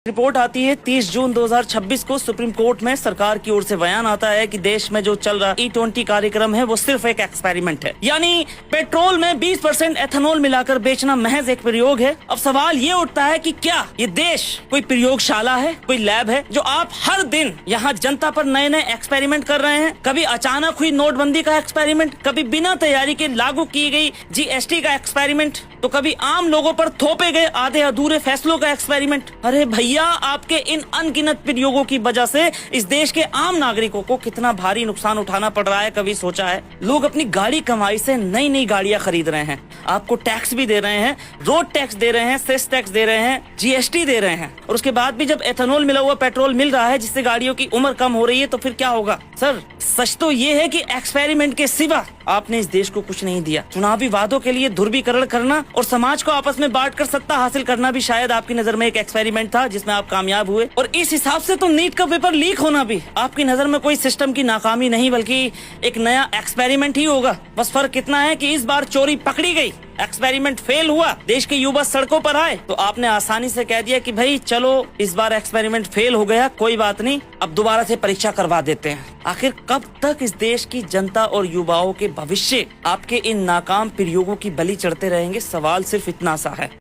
Report आती है 30 जून 2026 को सुप्रीम कोर्ट में सरकार की ओर से बयान आता है कि देश में जो चल रहा E20 कार्यक्रम है वो सिर्फ एक एक्सपेरिमेंट है। यानी पेट्रोल में 20% एथेनॉल मिलाकर बेचना महज एक प्रयोग है। अब सवाल ये उठता है कि क्या ये देश कोई प्रयोगशाला है, कोई लैब है जो आप हर दिन यहाँ जनता पर नए नए एक्सपेरिमेंट कर रहे हैं। कभी अचानक हुई नोटबंदी का एक्सपेरिमेंट, कभी बिना तैयारी के लागू की गई GST का एक्सपेरिमेंट, तो कभी आम लोगों पर थोपे गए आधे अधूरे फैसलों का एक्सपेरिमेंट। अरे भैया, आपके इन अनगिनत प्रयोगों की वजह से इस देश के आम नागरिकों को कितना भारी नुकसान उठाना पड़ रहा है, कभी सोचा है? लोग अपनी गाड़ी कमाई से नई नई गाड़ियां खरीद रहे हैं, आपको टैक्स भी दे रहे हैं, रोड टैक्स दे रहे हैं, सेस टैक्स दे रहे हैं, GST दे रहे हैं, और उसके बाद भी जब एथेनॉल मिला हुआ पेट्रोल मिल रहा है जिससे गाड़ियों की उम्र कम हो रही है, तो फिर क्या होगा? सर, सच तो ये है कि एक्सपेरिमेंट के सिवा आपने इस देश को कुछ नहीं दिया। चुनावी वादों के लिए ध्रुवीकरण करना और समाज को आपस में बांटकर सत्ता हासिल करना भी शायद आपकी नजर में एक एक्सपेरिमेंट था जिसमें आप कामयाब हुए। और इस हिसाब से तो नीट का पेपर लीक होना भी आपकी नजर में कोई सिस्टम की नाकामी नहीं बल्कि एक नया एक्सपेरिमेंट ही होगा। बस फर्क इतना है कि इस बार चोरी पकड़ी गई, एक्सपेरिमेंट फेल हुआ, देश के युवा सड़कों पर आए, तो आपने आसानी से कह दिया कि भाई चलो इस बार एक्सपेरिमेंट फेल हो गया, कोई बात नहीं, अब दोबारा से परीक्षा करवा देते हैं। आखिर कब तक इस देश की जनता और युवाओं के भविष्य आपके इन नाकाम प्रयोगों की बलि चढ़ते रहेंगे? सवाल सिर्फ इतना सा है।